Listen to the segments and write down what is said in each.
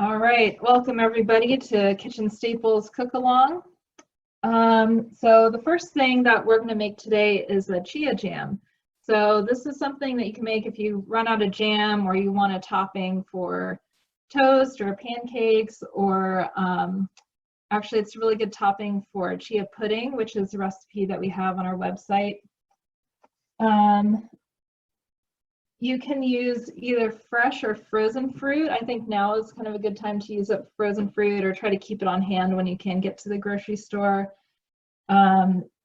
All right, welcome everybody to Kitchen Staples Cook Along. So the first thing that we're going to make today is a chia jam. So this is something that you can make if you run out of jam or you want a topping for toast or pancakes, or actually it's a really good topping for chia pudding, which is a recipe that we have on our website. You can use either fresh or frozen fruit. I think now is kind of a good time to use up frozen fruit, or try to keep it on hand when you can get to the grocery store.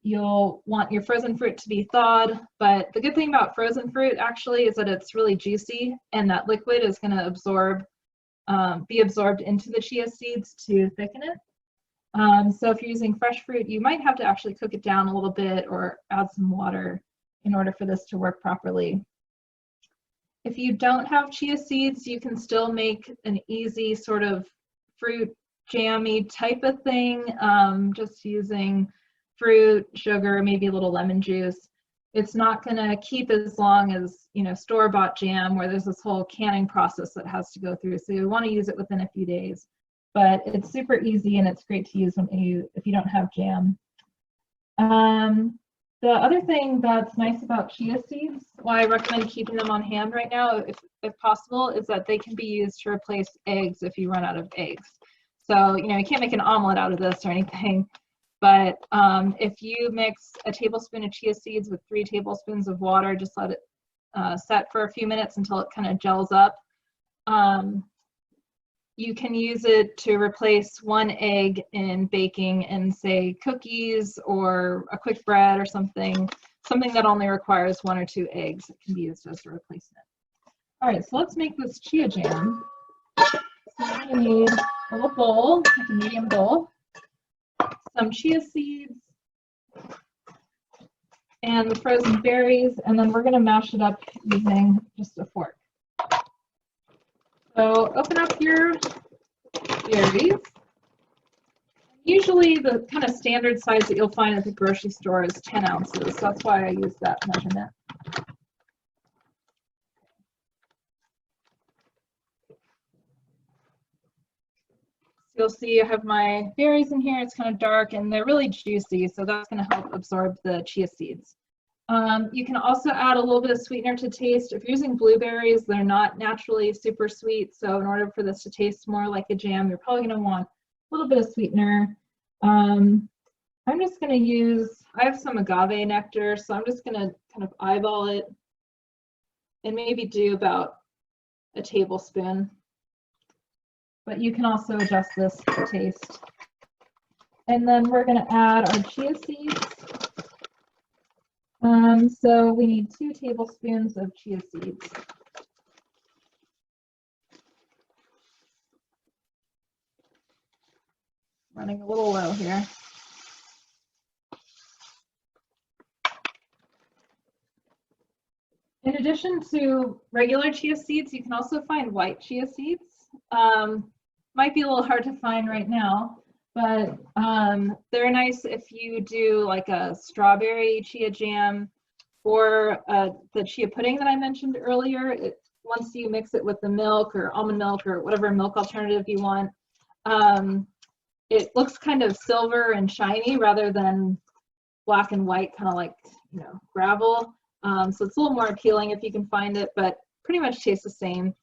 You'll want your frozen fruit to be thawed, but the good thing about frozen fruit actually is that it's really juicy, and that liquid is going to be absorbed into the chia seeds to thicken it. So if you're using fresh fruit, you might have to actually cook it down a little bit or add some water in order for this to work properly. If you don't have chia seeds, you can still make an easy sort of fruit jammy type of thing, just using fruit, sugar, maybe a little lemon juice. It's not going to keep as long as, store-bought jam where there's this whole canning process that has to go through. So you want to use it within a few days. But it's super easy and it's great to use if you don't have jam. The other thing that's nice about chia seeds, why I recommend keeping them on hand right now, if possible, is that they can be used to replace eggs if you run out of eggs. So, you can't make an omelet out of this or anything, but if you mix a tablespoon of chia seeds with 3 tablespoons of water, just let it set for a few minutes until it kind of gels up. You can use it to replace 1 egg in baking in, say, cookies or a quick bread or something that only requires 1 or 2 eggs. It can be used as a replacement. All right, so let's make this chia jam. So you're going to need a little bowl, like a medium bowl, some chia seeds, and the frozen berries, and then we're going to mash it up using just a fork. So open up your berries. Usually the kind of standard size that you'll find at the grocery store is 10 ounces. So that's why I use that measurement. So you'll see I have my berries in here. It's kind of dark and they're really juicy, so that's going to help absorb the chia seeds. You can also add a little bit of sweetener to taste. If you're using blueberries, they're not naturally super sweet, so in order for this to taste more like a jam, you're probably going to want a little bit of sweetener. I'm just going to use, I have some agave nectar, so I'm just going to kind of eyeball it and maybe do about a tablespoon. But you can also adjust this to taste. And then we're going to add our chia seeds. So we need 2 tablespoons of chia seeds. Running a little low here. In addition to regular chia seeds, you can also find white chia seeds. Might be a little hard to find right now, but they're nice if you do like a strawberry chia jam or the chia pudding that I mentioned earlier. Once you mix it with the milk or almond milk or whatever milk alternative you want, it looks kind of silver and shiny rather than black and white, kind of like gravel. So it's a little more appealing if you can find it, but pretty much tastes the same.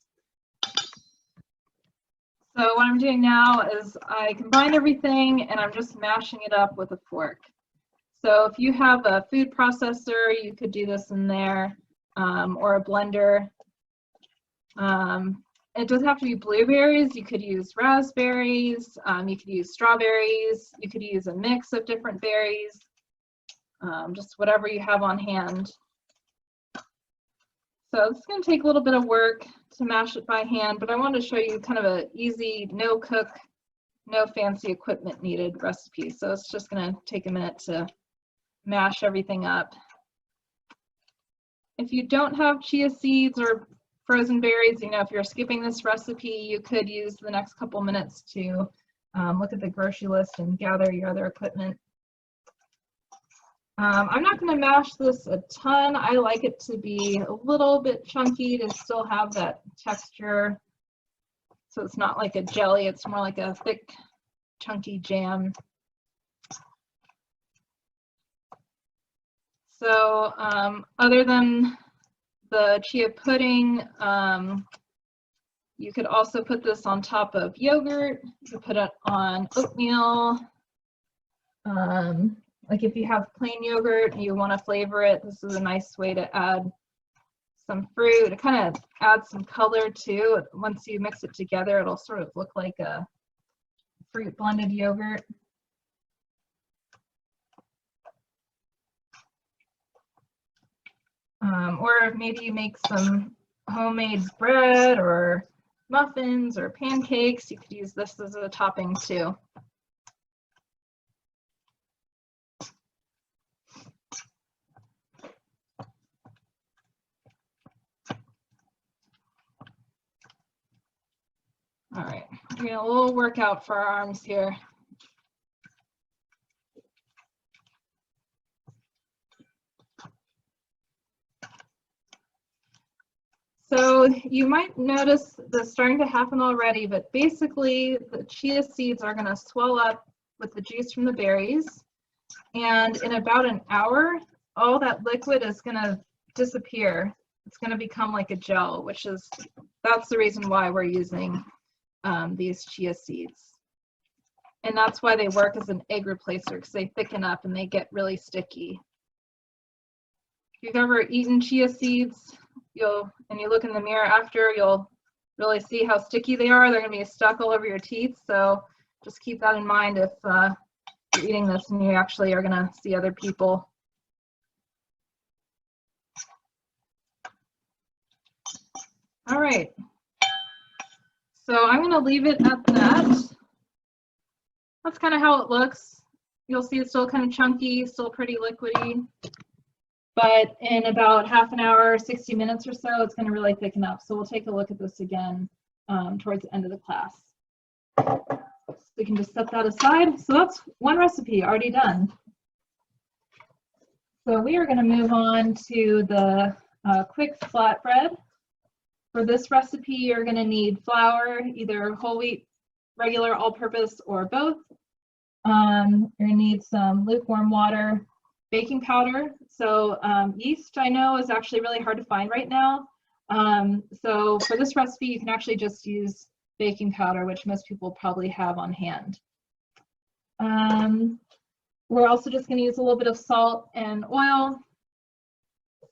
So what I'm doing now is I combine everything and I'm just mashing it up with a fork. So if you have a food processor, you could do this in there, or a blender. It doesn't have to be blueberries. You could use raspberries, you could use strawberries, you could use a mix of different berries, just whatever you have on hand. So it's going to take a little bit of work to mash it by hand, but I wanted to show you kind of an easy, no cook, no fancy equipment needed recipe. So it's just going to take a minute to mash everything up. If you don't have chia seeds or frozen berries, if you're skipping this recipe, you could use the next couple minutes to look at the grocery list and gather your other equipment. I'm not going to mash this a ton. I like it to be a little bit chunky to still have that texture. So it's not like a jelly, it's more like a thick, chunky jam. So other than the chia pudding, you could also put this on top of yogurt. You could put it on oatmeal. Like if you have plain yogurt and you want to flavor it, this is a nice way to add some fruit. It kind of adds some color too. Once you mix it together, it'll sort of look like a fruit blended yogurt. Or maybe you make some homemade bread or muffins or pancakes. You could use this as a topping too. All right, we're doing a little workout for our arms here. So you might notice this starting to happen already, but basically the chia seeds are going to swell up with the juice from the berries, and in about an hour, all that liquid is going to disappear. It's going to become like a gel, that's the reason why we're using these chia seeds. And that's why they work as an egg replacer, because they thicken up and they get really sticky. If you've ever eaten chia seeds, and you look in the mirror after, you'll really see how sticky they are. They're going to be stuck all over your teeth. So just keep that in mind if you're eating this and you actually are going to see other people. All right. So I'm going to leave it at that. That's kind of how it looks. You'll see it's still kind of chunky, still pretty liquidy. But in about half an hour, 60 minutes or so, it's going to really thicken up. So we'll take a look at this again towards the end of the class. So we can just set that aside. So that's one recipe already done. So we are going to move on to the quick flatbread. For this recipe, you're going to need flour, either whole wheat, regular, all-purpose, or both. You're going to need some lukewarm water, baking powder. So yeast, I know, is actually really hard to find right now. So for this recipe, you can actually just use baking powder, which most people probably have on hand. We're also just going to use a little bit of salt and oil.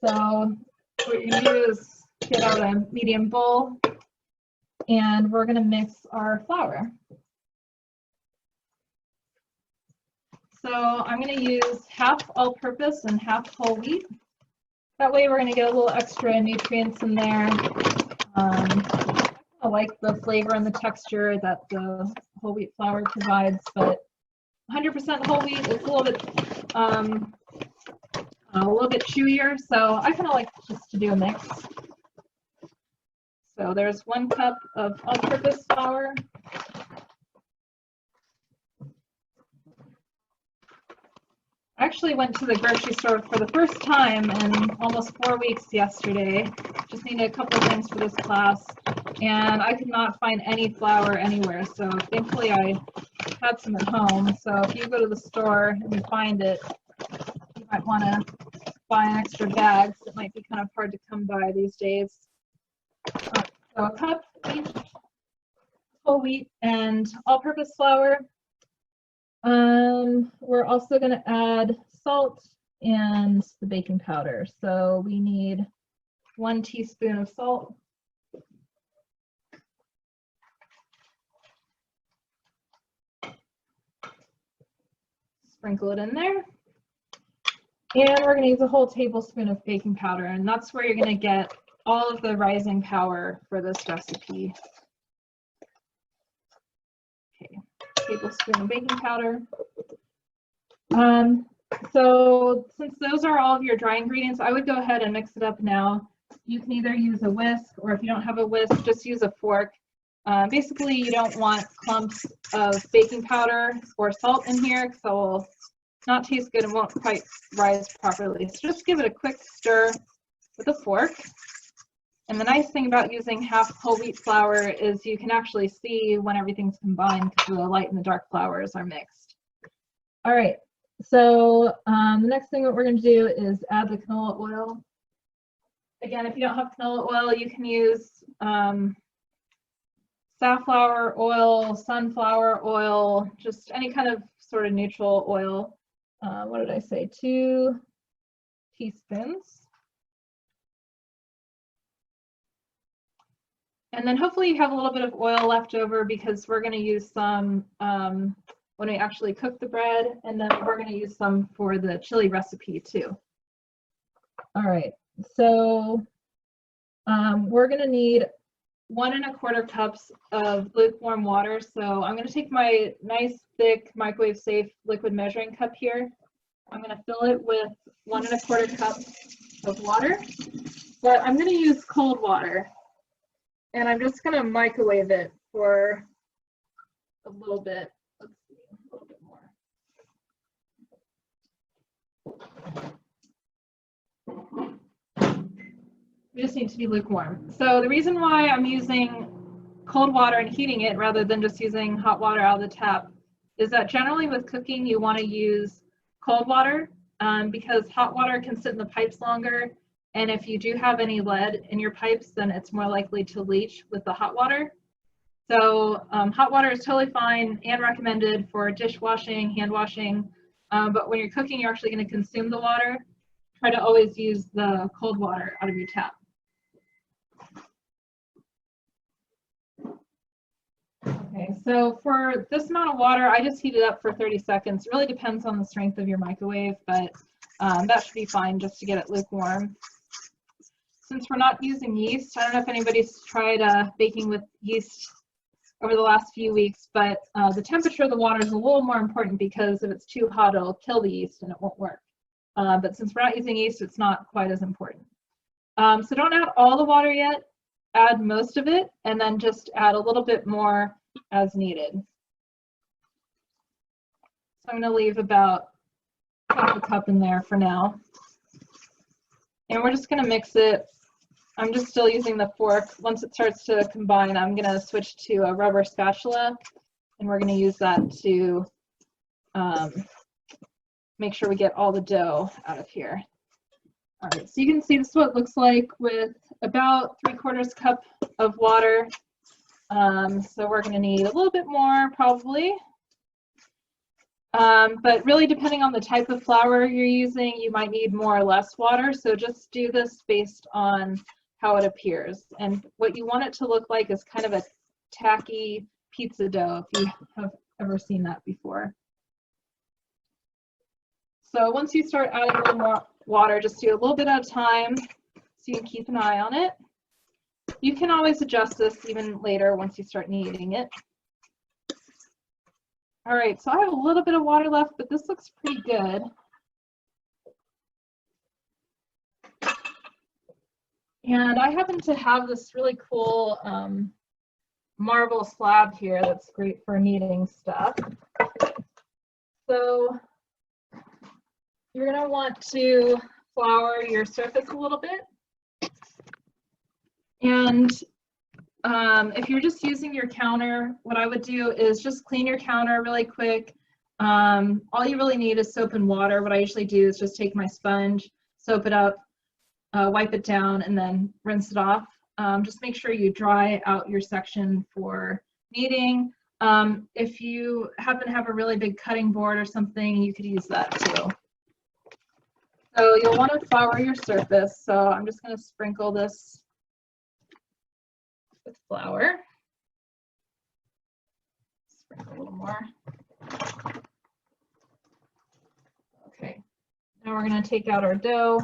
So what you're going to do is get out a medium bowl, and we're going to mix our flour. So I'm going to use half all-purpose and half whole wheat. That way we're going to get a little extra nutrients in there. I like the flavor and the texture that the whole wheat flour provides, but 100% whole wheat is a little bit chewier, so I kind of like just to do a mix. So there's 1 cup of all-purpose flour. I actually went to the grocery store for the first time in almost 4 weeks yesterday. Just needed a couple of things for this class, and I could not find any flour anywhere. So thankfully I had some at home. So if you go to the store and you find it, you might want to buy an extra bag. It might be kind of hard to come by these days. So a cup each whole wheat and all-purpose flour. We're also going to add salt and the baking powder. So we need 1 teaspoon of salt. Sprinkle it in there. And we're going to use a whole tablespoon of baking powder, and that's where you're going to get all of the rising power for this recipe. Okay, tablespoon of baking powder. So since those are all of your dry ingredients, I would go ahead and mix it up now. You can either use a whisk, or if you don't have a whisk, just use a fork. Basically, you don't want clumps of baking powder or salt in here, because it will not taste good and won't quite rise properly. So just give it a quick stir with a fork. And the nice thing about using half whole wheat flour is you can actually see when everything's combined because the light and the dark flours are mixed. All right, so the next thing that we're going to do is add the canola oil. Again, if you don't have canola oil, you can use safflower oil, sunflower oil, just any kind of sort of neutral oil. What did I say? 2 teaspoons. And then hopefully you have a little bit of oil left over because we're going to use some when we actually cook the bread, and then we're going to use some for the chili recipe too. All right, so we're going to need 1 1/4 cups of lukewarm water. So I'm going to take my nice thick microwave safe liquid measuring cup here. I'm going to fill it with 1 1/4 cups of water, but I'm going to use cold water. And I'm just going to microwave it for a little bit. Let's see, a little bit more. We just need to be lukewarm. So the reason why I'm using cold water and heating it rather than just using hot water out of the tap is that generally with cooking you want to use cold water because hot water can sit in the pipes longer. And if you do have any lead in your pipes, then it's more likely to leach with the hot water. So hot water is totally fine and recommended for dishwashing, hand washing. But when you're cooking, you're actually going to consume the water. Try to always use the cold water out of your tap. Okay, so for this amount of water, I just heat it up for 30 seconds. It really depends on the strength of your microwave, but that should be fine just to get it lukewarm. Since we're not using yeast, I don't know if anybody's tried baking with yeast over the last few weeks, but the temperature of the water is a little more important because if it's too hot, it'll kill the yeast and it won't work. But since we're not using yeast, it's not quite as important. So don't add all the water yet. Add most of it, and then just add a little bit more as needed. So I'm going to leave about half a cup in there for now. And we're just going to mix it. I'm just still using the fork. Once it starts to combine, I'm going to switch to a rubber spatula, and we're going to use that to make sure we get all the dough out of here. All right, so you can see this is what it looks like with about 3/4 cup of water. So we're going to need a little bit more probably. But really depending on the type of flour you're using, you might need more or less water. So just do this based on how it appears. And what you want it to look like is kind of a tacky pizza dough, if you have ever seen that before. So once you start adding a little more water, just do a little bit at a time so you can keep an eye on it. You can always adjust this even later once you start kneading it. All right, so I have a little bit of water left, but this looks pretty good. And I happen to have this really cool marble slab here that's great for kneading stuff. So you're going to want to flour your surface a little bit. And if you're just using your counter, what I would do is just clean your counter really quick. All you really need is soap and water. What I usually do is just take my sponge, soap it up, wipe it down, and then rinse it off. Just make sure you dry out your section for kneading. If you happen to have a really big cutting board or something, you could use that too. So you'll want to flour your surface. So I'm just going to sprinkle this with flour. Sprinkle a little more. Okay, now we're going to take out our dough.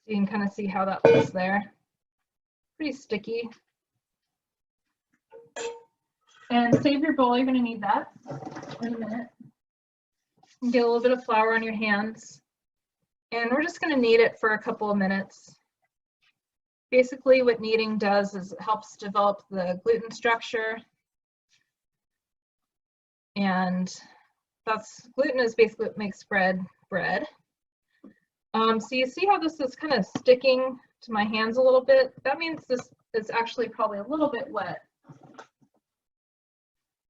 You can kind of see how that looks there. Pretty sticky. And save your bowl, you're going to need that in a minute. And get a little bit of flour on your hands. And we're just going to knead it for a couple of minutes. Basically what kneading does is it helps develop the gluten structure. And gluten is basically what makes bread bread. So you see how this is kind of sticking to my hands a little bit? That means this is actually probably a little bit wet.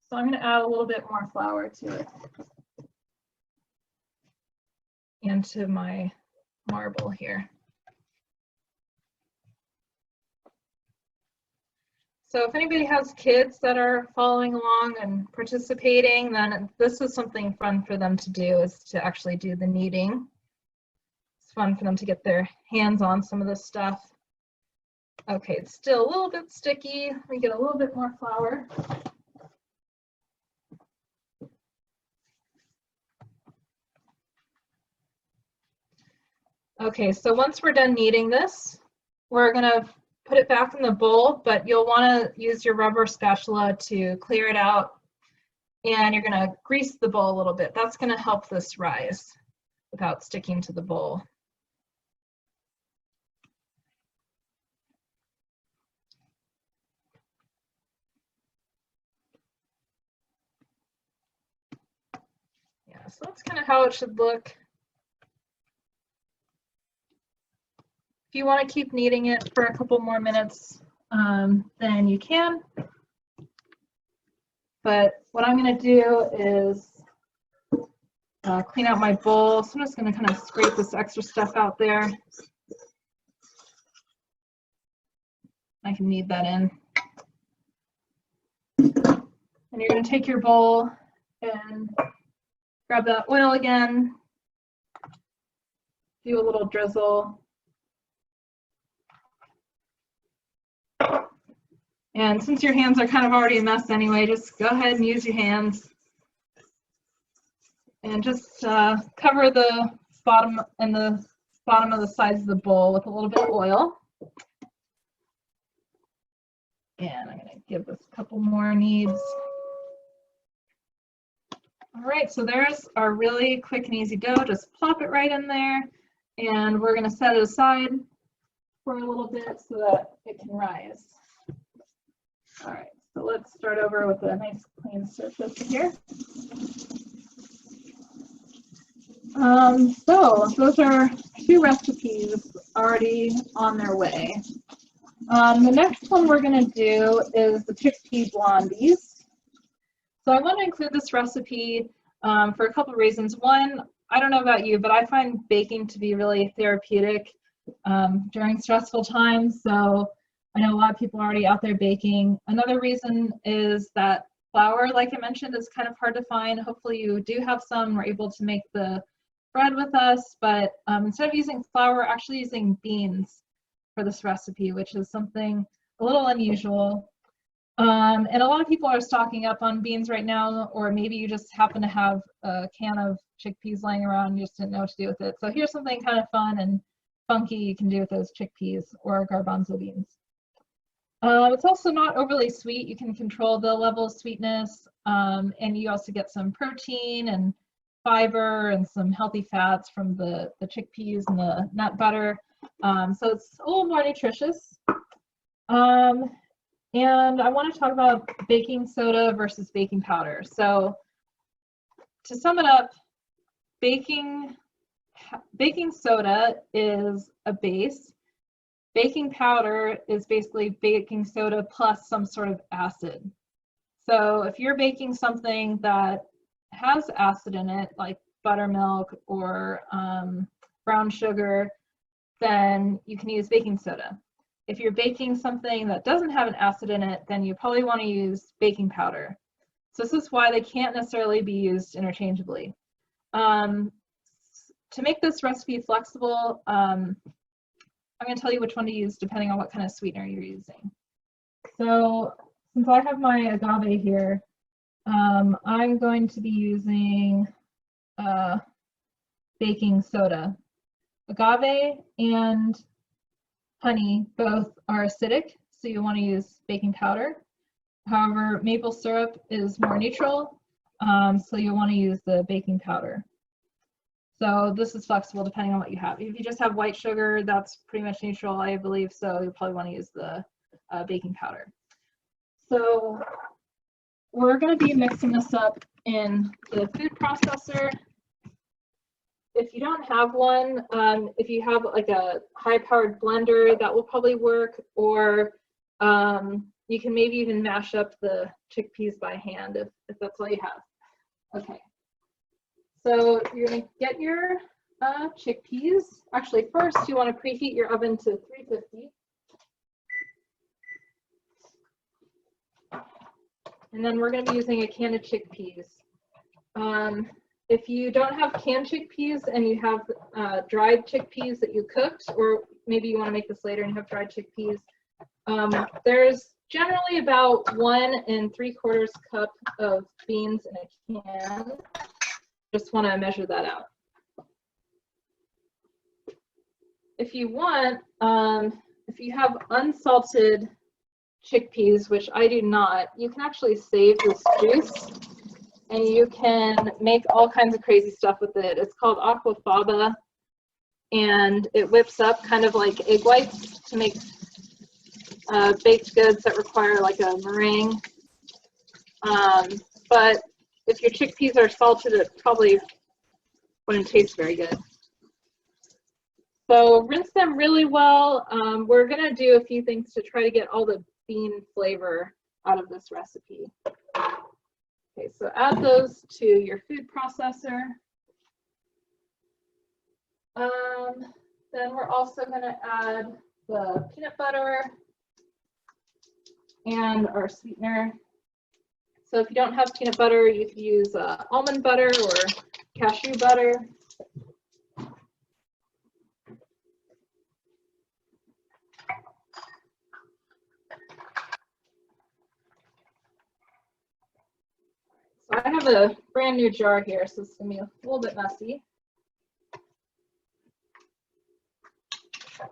So I'm going to add a little bit more flour to it and to my marble here. So if anybody has kids that are following along and participating, then this is something fun for them to do, is to actually do the kneading. It's fun for them to get their hands on some of this stuff. Okay, it's still a little bit sticky. Let me get a little bit more flour. Okay, so once we're done kneading this, we're gonna put it back in the bowl, but you'll wanna use your rubber spatula to clear it out, and you're gonna grease the bowl a little bit. That's gonna help this rise without sticking to the bowl. Yeah, so that's kind of how it should look. If you want to keep kneading it for a couple more minutes, then you can. But what I'm going to do is clean out my bowl. So I'm just going to kind of scrape this extra stuff out there. I can knead that in. And you're going to take your bowl and grab that oil again. Do a little drizzle. And since your hands are kind of already a mess anyway, just go ahead and use your hands. And just cover the bottom and the bottom of the sides of the bowl with a little bit of oil. And I'm going to give this a couple more kneads. All right, so there's our really quick and easy dough. Just plop it right in there. And we're going to set it aside for a little bit so that it can rise. All right, so let's start over with a nice clean surface here. So those are 2 recipes already on their way. The next one we're going to do is the chickpea blondies. So I want to include this recipe for a couple of reasons. One, I don't know about you, but I find baking to be really therapeutic during stressful times. So I know a lot of people are already out there baking. Another reason is that flour, like I mentioned, is kind of hard to find. Hopefully you do have some. We're able to make the bread with us, but instead of using flour, we're actually using beans for this recipe, which is something a little unusual. And a lot of people are stocking up on beans right now, or maybe you just happen to have a can of chickpeas laying around and you just didn't know what to do with it. So here's something kind of fun and funky you can do with those chickpeas or garbanzo beans. It's also not overly sweet. You can control the level of sweetness, and you also get some protein and fiber and some healthy fats from the chickpeas and the nut butter. So it's a little more nutritious. And I want to talk about baking soda versus baking powder. So to sum it up, baking soda is a base. Baking powder is basically baking soda plus some sort of acid. So if you're baking something that has acid in it, like buttermilk or brown sugar, then you can use baking soda. If you're baking something that doesn't have an acid in it, then you probably want to use baking powder. So this is why they can't necessarily be used interchangeably. To make this recipe flexible, I'm going to tell you which one to use depending on what kind of sweetener you're using. So since I have my agave here, I'm going to be using baking soda. Agave and honey both are acidic, so you want to use baking powder. However, maple syrup is more neutral, so you'll want to use the baking powder. So this is flexible depending on what you have. If you just have white sugar, that's pretty much neutral, I believe, so you'll probably want to use the baking powder. So we're going to be mixing this up in the food processor. If you don't have one, if you have like a high-powered blender, that will probably work, or you can maybe even mash up the chickpeas by hand if that's all you have. Okay, so you're gonna get your chickpeas. Actually, first you want to preheat your oven to 350. And then we're going to be using a can of chickpeas. If you don't have canned chickpeas and you have dried chickpeas that you cooked, or maybe you want to make this later and you have dried chickpeas, there's generally about 1 3/4 cup of beans in a can. Just want to measure that out. If you want, if you have unsalted chickpeas, which I do not, you can actually save this juice and you can make all kinds of crazy stuff with it. It's called aquafaba, and it whips up kind of like egg whites to make baked goods that require like a meringue. But if your chickpeas are salted, it probably wouldn't taste very good. So rinse them really well. We're gonna do a few things to try to get all the bean flavor out of this recipe. Okay, so add those to your food processor. Then we're also gonna add the peanut butter and our sweetener. So if you don't have peanut butter, you could use almond butter or cashew butter. So I have a brand new jar here, so it's gonna be a little bit messy. So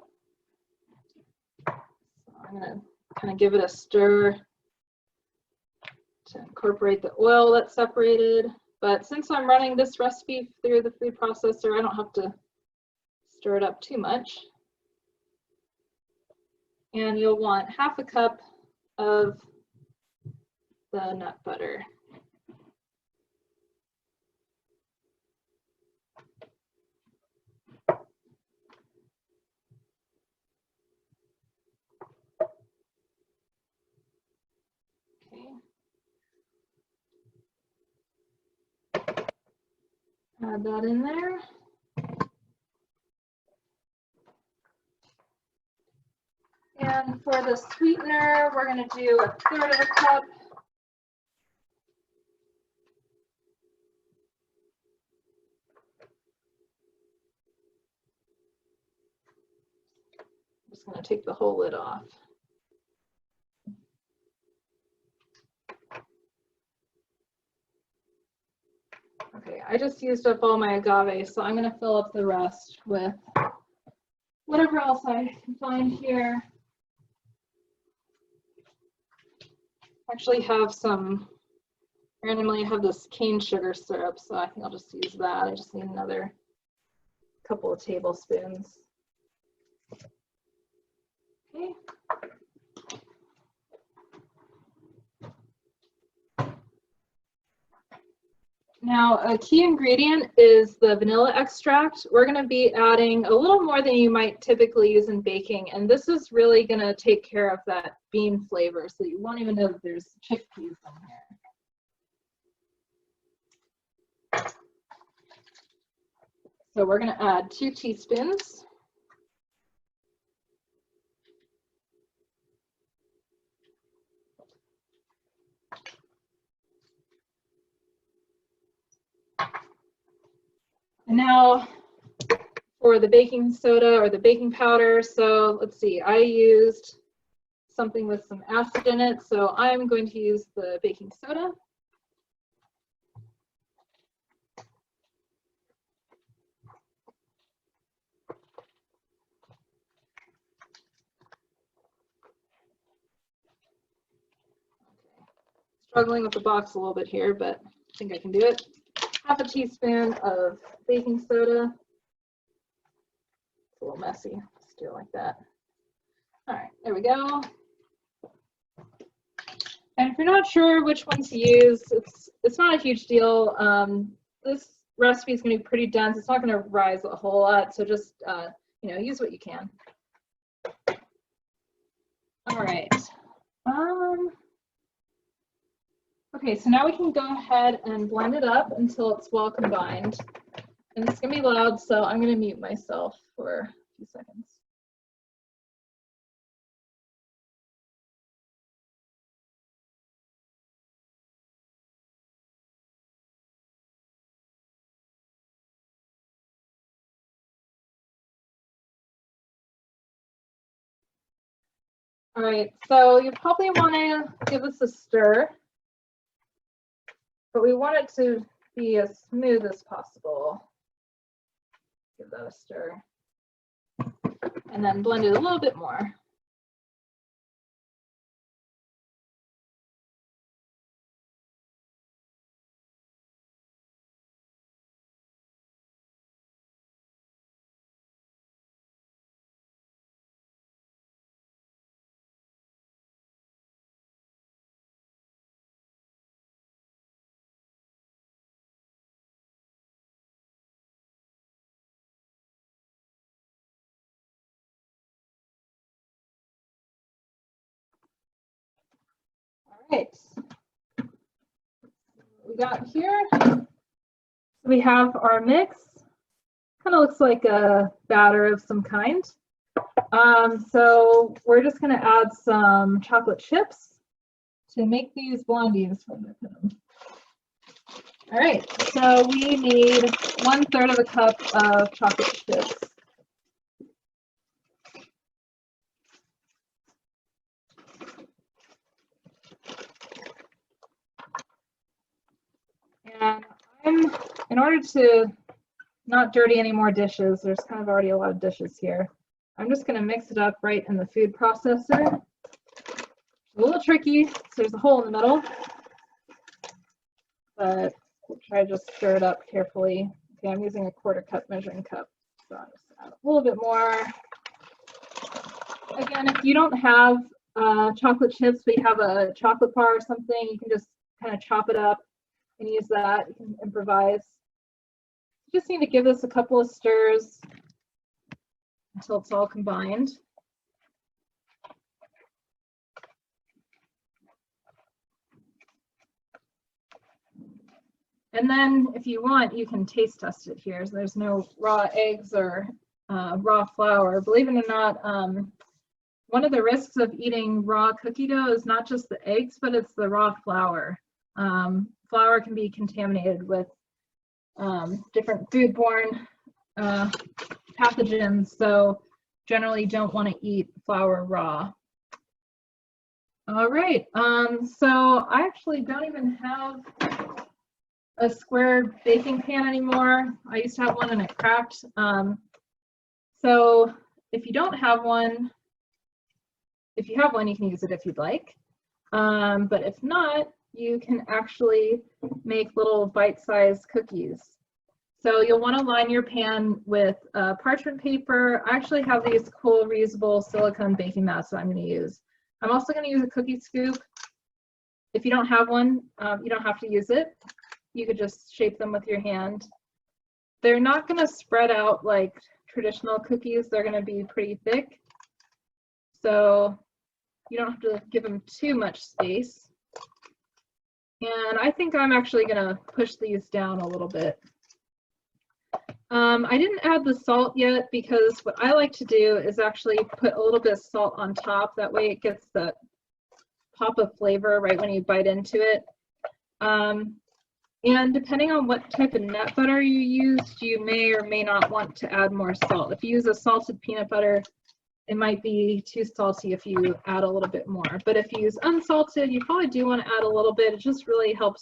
I'm gonna kind of give it a stir to incorporate the oil that's separated. But since I'm running this recipe through the food processor, I don't have to stir it up too much. And you'll want 1/2 cup of the nut butter. Add that in there. And for the sweetener, we're going to do 1/3 cup. I'm just going to take the whole lid off. Okay, I just used up all my agave, so I'm going to fill up the rest with whatever else I can find here. Actually have some, randomly I have this cane sugar syrup, so I think I'll just use that. I just need another couple of tablespoons. Okay. Now, a key ingredient is the vanilla extract. We're going to be adding a little more than you might typically use in baking, and this is really going to take care of that bean flavor, so you won't even know that there's chickpeas in here. So we're going to add 2 teaspoons. And now for the baking soda or the baking powder, so let's see, I used something with some acid in it, so I'm going to use the baking soda. Struggling with the box a little bit here, but I think I can do it. 1/2 teaspoon of baking soda. It's a little messy. Let's do it like that. All right, there we go. And if you're not sure which one to use, it's not a huge deal. This recipe is going to be pretty dense. It's not going to rise a whole lot, so just you know, use what you can. All right. Okay, so now we can go ahead and blend it up until it's well combined. And it's going to be loud, so I'm going to mute myself for a few seconds. All right, so you probably want to give this a stir, but we want it to be as smooth as possible. Give that a stir. And then blend it a little bit more. All right. We got here. We have our mix. Kind of looks like a batter of some kind. So we're just going to add some chocolate chips to make these blondies. All right, so we need 1/3 of a cup of chocolate chips. And in order to not dirty any more dishes, there's kind of already a lot of dishes here, I'm just going to mix it up right in the food processor. A little tricky, so there's a hole in the middle, but we'll try to just stir it up carefully. Okay, I'm using a 1/4 cup measuring cup, so I'll just add a little bit more. Again, if you don't have chocolate chips, but you have a chocolate bar or something, you can just kind of chop it up and use that. You can improvise. You just need to give this a couple of stirs until it's all combined. And then if you want, you can taste test it here. So there's no raw eggs or raw flour. Believe it or not, one of the risks of eating raw cookie dough is not just the eggs, but it's the raw flour. Flour can be contaminated with different foodborne pathogens, so generally don't want to eat flour raw. All right, so I actually don't even have a square baking pan anymore. I used to have one and it cracked. So if you don't have one, if you have one, you can use it if you'd like. But if not, you can actually make little bite-sized cookies. So you'll want to line your pan with parchment paper. I actually have these cool reusable silicone baking mats that I'm going to use. I'm also going to use a cookie scoop. If you don't have one, you don't have to use it. You could just shape them with your hand. They're not going to spread out like traditional cookies. They're going to be pretty thick. So you don't have to give them too much space. And I think I'm actually going to push these down a little bit. I didn't add the salt yet because what I like to do is actually put a little bit of salt on top. That way it gets the pop of flavor right when you bite into it. And depending on what type of nut butter you used, you may or may not want to add more salt. If you use a salted peanut butter, it might be too salty if you add a little bit more. But if you use unsalted, you probably do want to add a little bit. It just really helps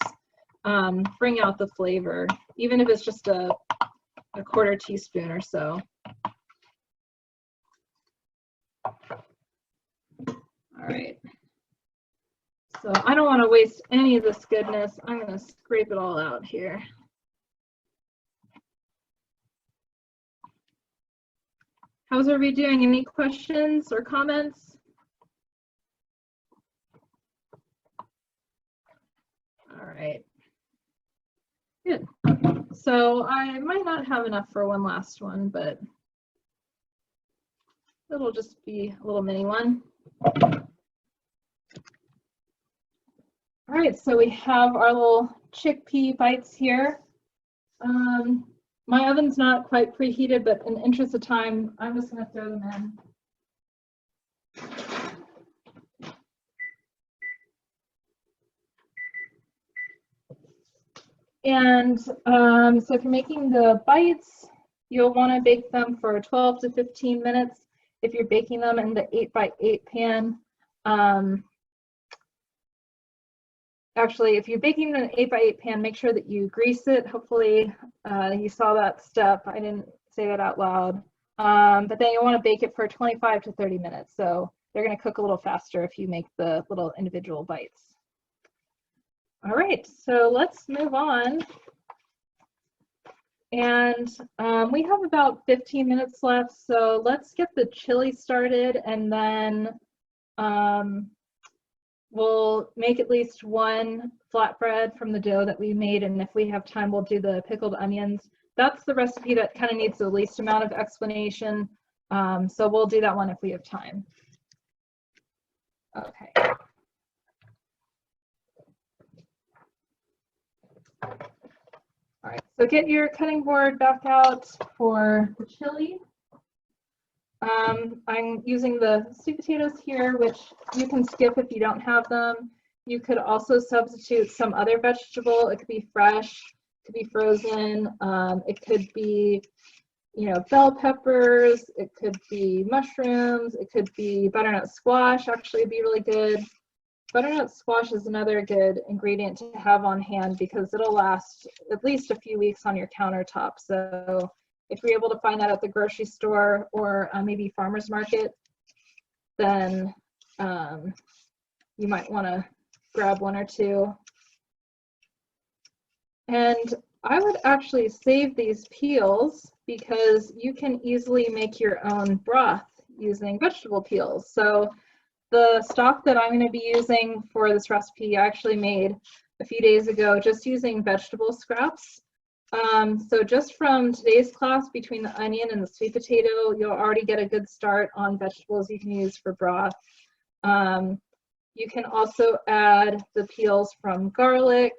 bring out the flavor, even if it's just a 1/4 teaspoon or so. All right. So I don't want to waste any of this goodness. I'm going to scrape it all out here. How's everybody doing? Any questions or comments? All right. Good. So I might not have enough for one last one, but it'll just be a little mini one. All right, so we have our little chickpea bites here. My oven's not quite preheated, but in the interest of time, I'm just going to throw them in. And so if you're making the bites, you'll want to bake them for 12 to 15 minutes. If you're baking them in the 8x8 pan, actually, if you're baking in an 8x8 pan, make sure that you grease it. Hopefully you saw that step. I didn't say that out loud. But then you want to bake it for 25 to 30 minutes. So they're going to cook a little faster if you make the little individual bites. All right, so let's move on. And we have about 15 minutes left, so let's get the chili started, and then we'll make at least one flatbread from the dough that we made, and if we have time, we'll do the pickled onions. That's the recipe that kind of needs the least amount of explanation, so we'll do that one if we have time. Okay. All right, so get your cutting board back out for the chili. I'm using the sweet potatoes here, which you can skip if you don't have them. You could also substitute some other vegetable. It could be fresh, it could be frozen, it could be, you know, bell peppers, it could be mushrooms, it could be butternut squash, actually would be really good. Butternut squash is another good ingredient to have on hand because it'll last at least a few weeks on your countertop. So if you're able to find that at the grocery store or maybe farmer's market, then you might want to grab one or two. And I would actually save these peels because you can easily make your own broth using vegetable peels. So the stock that I'm going to be using for this recipe I actually made a few days ago just using vegetable scraps. So just from today's class, between the onion and the sweet potato, you'll already get a good start on vegetables you can use for broth. You can also add the peels from garlic.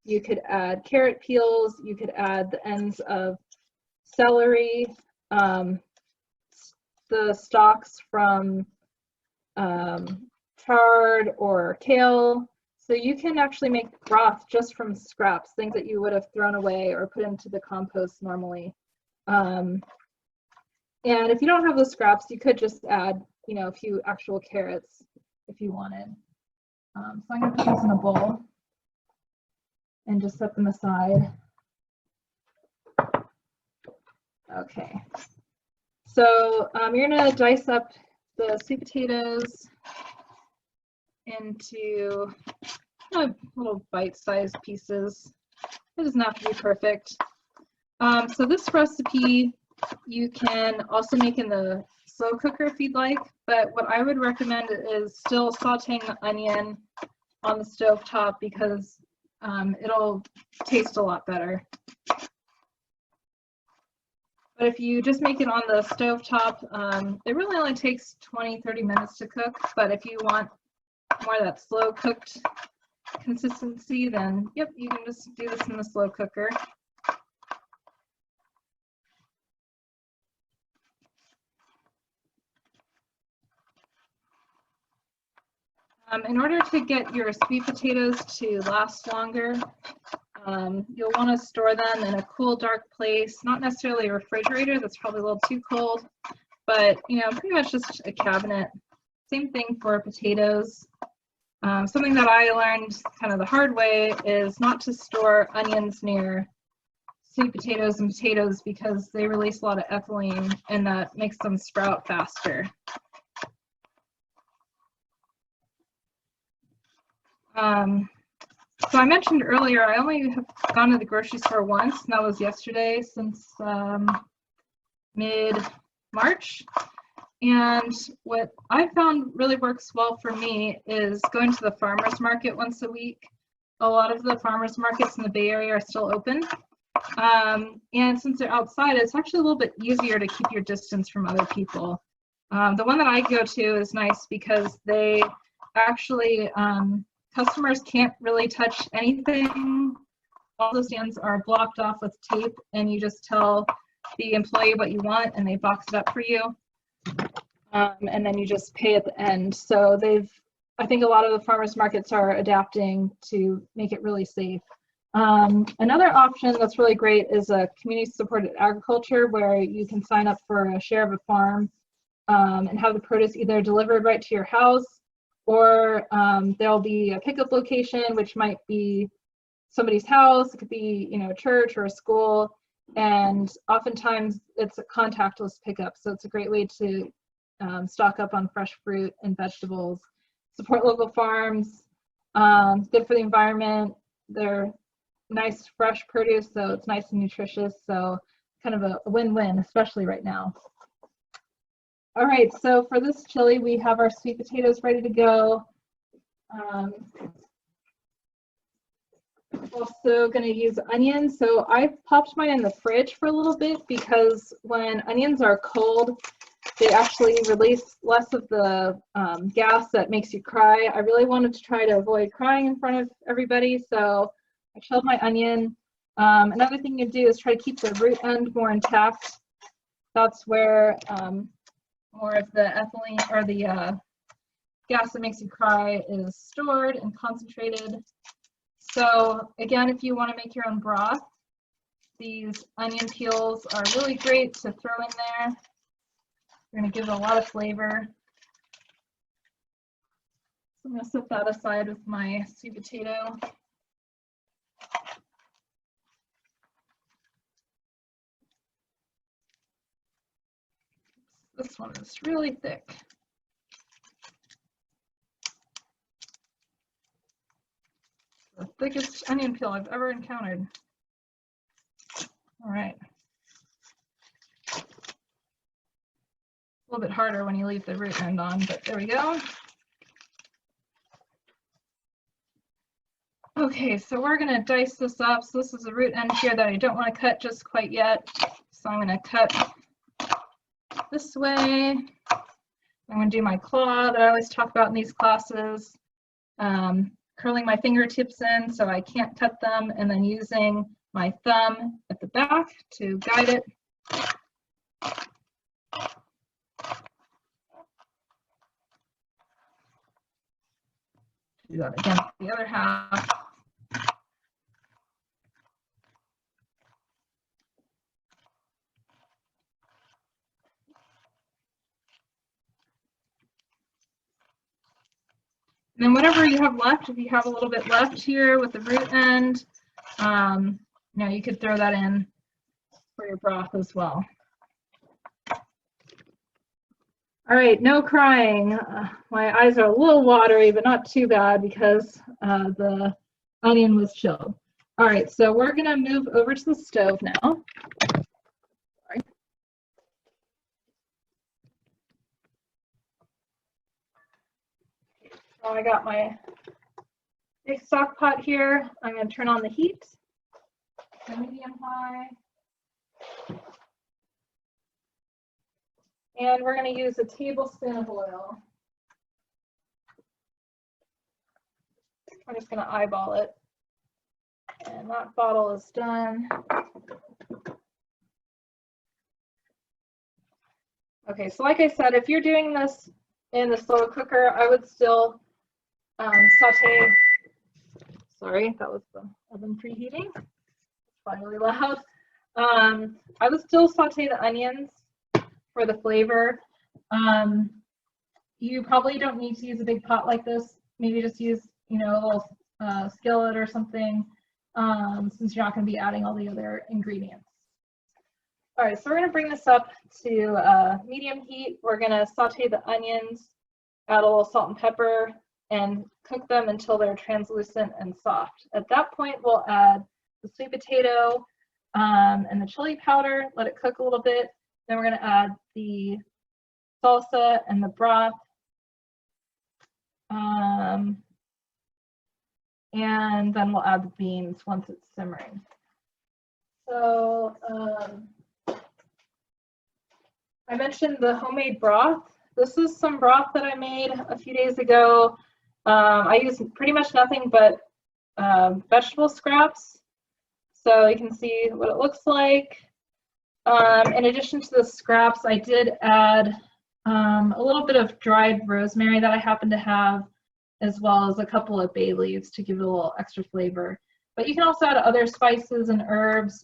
You could add carrot peels. You could add the ends of celery, the stalks from chard or kale. So you can actually make broth just from scraps, things that you would have thrown away or put into the compost normally. And if you don't have those scraps, you could just add, you know, a few actual carrots if you wanted. So I'm going to put this in a bowl and just set them aside. Okay. So you're going to dice up the sweet potatoes into little bite-sized pieces. It doesn't have to be perfect. So this recipe you can also make in the slow cooker if you'd like, but what I would recommend is still sauteing the onion on the stove top because it'll taste a lot better. But if you just make it on the stove top, it really only takes 20-30 minutes to cook, but if you want more of that slow cooked consistency, then yep, you can just do this in the slow cooker. In order to get your sweet potatoes to last longer, you'll want to store them in a cool, dark place, not necessarily a refrigerator, that's probably a little too cold, but you know, pretty much just a cabinet. Same thing for potatoes. Something that I learned kind of the hard way is not to store onions near sweet potatoes and potatoes because they release a lot of ethylene and that makes them sprout faster. So I mentioned earlier, I only have gone to the grocery store once, and that was yesterday since mid-March. And what I found really works well for me is going to the farmer's market once a week. a lot of the farmers markets in the Bay Area are still open. And since they're outside, it's actually a little bit easier to keep your distance from other people. The one that I go to is nice because they actually, customers can't really touch anything. All the stands are blocked off with tape, and you just tell the employee what you want and they box it up for you. And then you just pay at the end. So I think a lot of the farmers markets are adapting to make it really safe. Another option that's really great is a community supported agriculture, where you can sign up for a share of a farm and have the produce either delivered right to your house, or there'll be a pickup location, which might be somebody's house. It could be, you know, a church or a school, and oftentimes it's a contactless pickup. So it's a great way to stock up on fresh fruit and vegetables, support local farms, good for the environment. They're nice fresh produce, so it's nice and nutritious, so kind of a win-win, especially right now. All right, so for this chili, we have our sweet potatoes ready to go. Also going to use onions. So I popped mine in the fridge for a little bit because when onions are cold, they actually release less of the gas that makes you cry. I really wanted to try to avoid crying in front of everybody, so I chilled my onion. Another thing you do is try to keep the root end more intact. That's where more of the ethylene or the gas that makes you cry is stored and concentrated. So again, if you want to make your own broth, these onion peels are really great to throw in there. They're going to give it a lot of flavor. So I'm going to set that aside with my sweet potato. This one is really thick. The thickest onion peel I've ever encountered. All right. A little bit harder when you leave the root end on, but there we go. Okay, so we're going to dice this up. So this is a root end here that I don't want to cut just quite yet. So I'm going to cut this way. I'm going to do my claw that I always talk about in these classes. Curling my fingertips in so I can't cut them, and then using my thumb at the back to guide it. Do that again with the other half. And then whatever you have left, if you have a little bit left here with the root end, you know, you could throw that in for your broth as well. All right, no crying. My eyes are a little watery, but not too bad because the onion was chilled. All right, so we're gonna move over to the stove now. Sorry. So I got my big stock pot here. I'm going to turn on the heat, medium high. And we're going to use a tablespoon of oil. I'm just going to eyeball it. And that bottle is done. Okay, so like I said, if you're doing this in the slow cooker, I would still saute. Sorry, that was the oven preheating. It's probably really loud. I would still saute the onions for the flavor. You probably don't need to use a big pot like this. Maybe just use, you know, a little skillet or something, since you're not going to be adding all the other ingredients. All right, so we're going to bring this up to medium heat. We're going to saute the onions, add a little salt and pepper, and cook them until they're translucent and soft. At that point, we'll add the sweet potato and the chili powder, let it cook a little bit. Then we're going to add the salsa and the broth. and then we'll add the beans once it's simmering. So I mentioned the homemade broth. This is some broth that I made a few days ago. I use pretty much nothing but vegetable scraps. So you can see what it looks like. In addition to the scraps, I did add a little bit of dried rosemary that I happen to have, as well as a couple of bay leaves to give it a little extra flavor. But you can also add other spices and herbs.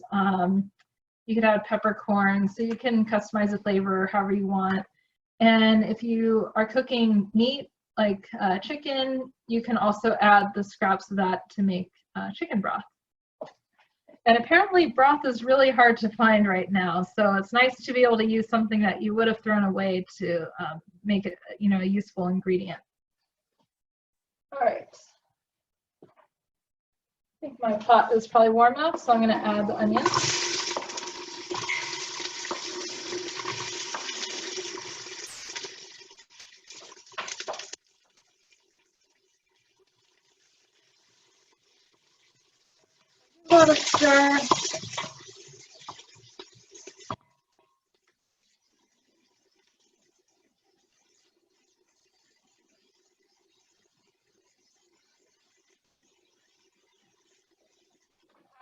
You could add peppercorn, so you can customize the flavor however you want. And if you are cooking meat, like chicken, you can also add the scraps of that to make chicken broth. And apparently broth is really hard to find right now, so it's nice to be able to use something that you would have thrown away to make it, you know, a useful ingredient. All right. I think my pot is probably warm enough, so I'm going to add the onions. A lot of stir.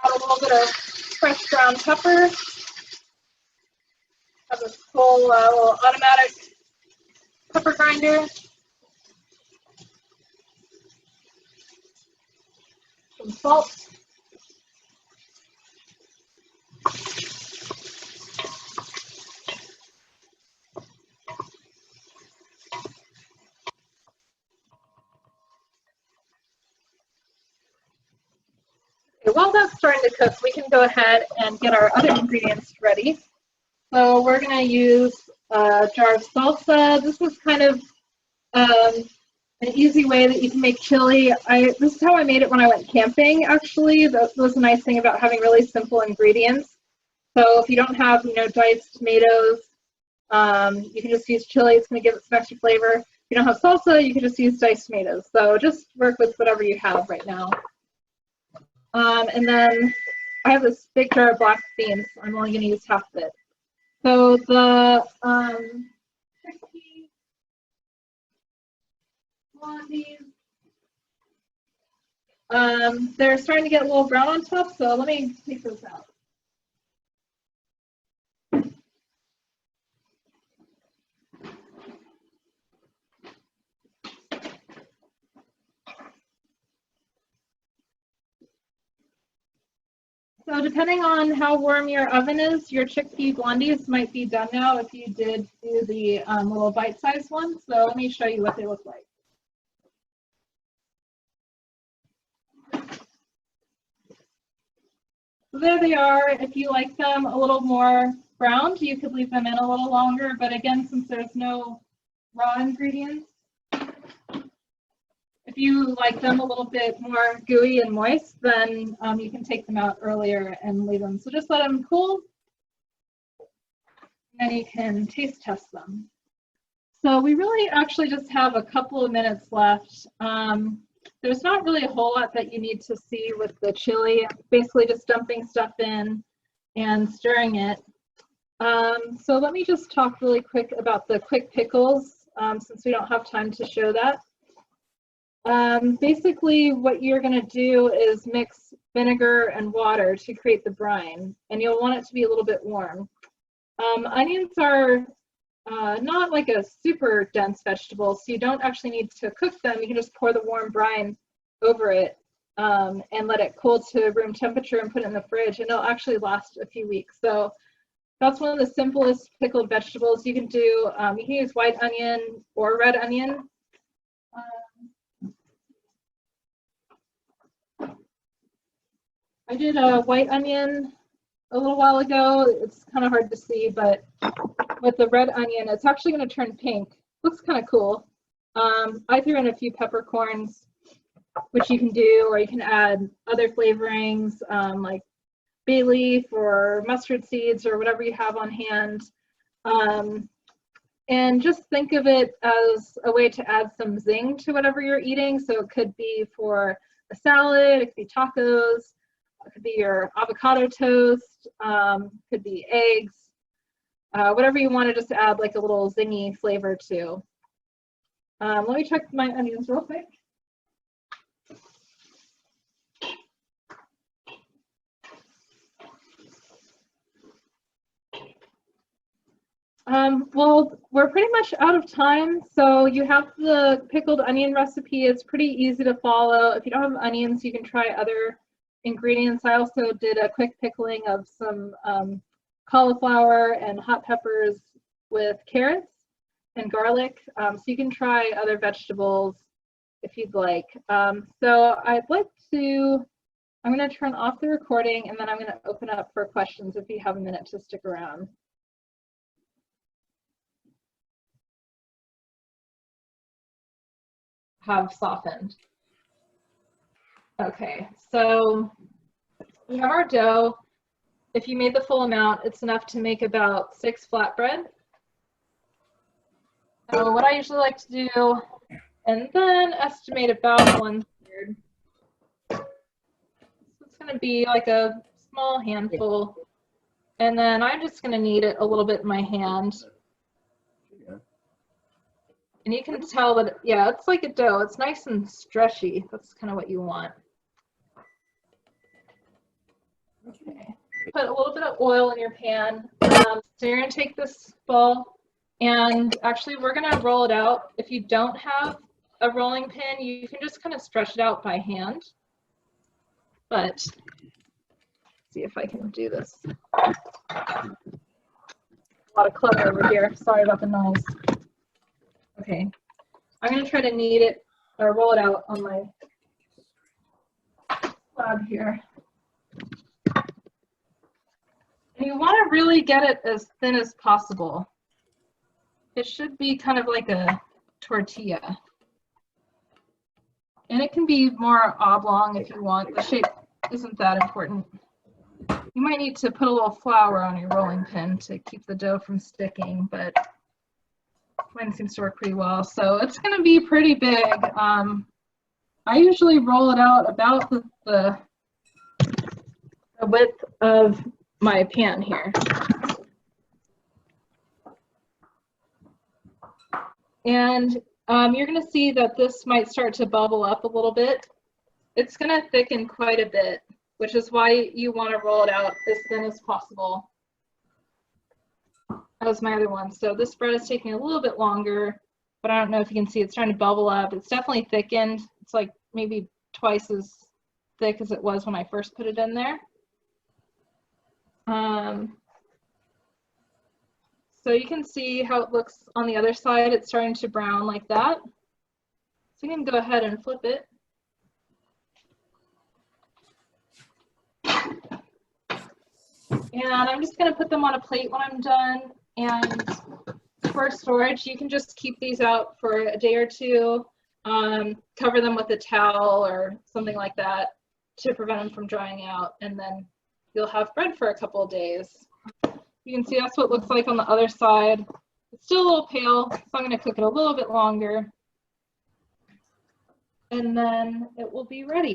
Add a little bit of fresh ground pepper. Have a full little automatic pepper grinder. Some salt. Okay, while that's starting to cook, we can go ahead and get our other ingredients ready. So we're going to use a jar of salsa. This is kind of an easy way that you can make chili. This is how I made it when I went camping, actually. That was the nice thing about having really simple ingredients. So if you don't have, you know, diced tomatoes, you can just use chili. It's going to give it some extra flavor. If you don't have salsa, you can just use diced tomatoes. So just work with whatever you have right now. And then I have this big jar of black beans. I'm only going to use half of it. So the chickpea blondies, they're starting to get a little brown on top, so let me take those out. So depending on how warm your oven is, your chickpea blondies might be done now if you did do the little bite-sized ones. So let me show you what they look like. So there they are. If you like them a little more browned, you could leave them in a little longer. But again, since there's no raw ingredients, if you like them a little bit more gooey and moist, then you can take them out earlier and leave them. So just let them cool, and then you can taste test them. So we really actually just have a couple of minutes left. There's not really a whole lot that you need to see with the chili. Basically just dumping stuff in and stirring it. So let me just talk really quick about the quick pickles, since we don't have time to show that. Basically what you're going to do is mix vinegar and water to create the brine, and you'll want it to be a little bit warm. Onions are not like a super dense vegetable, so you don't actually need to cook them. You can just pour the warm brine over it and let it cool to room temperature and put it in the fridge, and it'll actually last a few weeks. So that's one of the simplest pickled vegetables you can do. You can use white onion or red onion. I did a white onion a little while ago. It's kind of hard to see, but with the red onion, it's actually going to turn pink. Looks kind of cool. I threw in a few peppercorns, which you can do, or you can add other flavorings like bay leaf or mustard seeds or whatever you have on hand. And just think of it as a way to add some zing to whatever you're eating. So it could be for a salad, it could be tacos, it could be your avocado toast, could be eggs, whatever you want to just add like a little zingy flavor to. Let me check my onions real quick. Well, we're pretty much out of time, so you have the pickled onion recipe. It's pretty easy to follow. If you don't have onions, you can try other ingredients. I also did a quick pickling of some cauliflower and hot peppers with carrots and garlic. So you can try other vegetables if you'd like. So I'd like to, I'm going to turn off the recording and then I'm going to open up for questions if you have a minute to stick around. Have softened. Okay, so we have our dough. If you made the full amount, it's enough to make about 6 flatbread. So what I usually like to do, and then estimate about 1/3. So it's going to be like a small handful. And then I'm just going to knead it a little bit in my hand. And you can tell that, yeah, it's like a dough. It's nice and stretchy. That's kind of what you want. Okay. Put a little bit of oil in your pan. So you're going to take this ball, and actually we're going to roll it out. If you don't have a rolling pin, you can just kind of stretch it out by hand. But let's see if I can do this. A lot of clutter over here. Sorry about the noise. Okay, I'm going to try to knead it or roll it out on my slab here. And you want to really get it as thin as possible. It should be kind of like a tortilla. And it can be more oblong if you want. The shape isn't that important. You might need to put a little flour on your rolling pin to keep the dough from sticking, but mine seems to work pretty well. So it's going to be pretty big. I usually roll it out about the width of my pan here. And you're going to see that this might start to bubble up a little bit. It's going to thicken quite a bit, which is why you want to roll it out as thin as possible. As my other one. So this bread is taking a little bit longer, but I don't know if you can see it's starting to bubble up. It's definitely thickened. It's like maybe twice as thick as it was when I first put it in there. So you can see how it looks on the other side. It's starting to brown like that. So you can go ahead and flip it. And I'm just going to put them on a plate when I'm done. And for storage, you can just keep these out for a day or two, cover them with a towel or something like that to prevent them from drying out, and then you'll have bread for a couple of days. You can see that's what it looks like on the other side. It's still a little pale, so I'm going to cook it a little bit longer, and then it will be ready.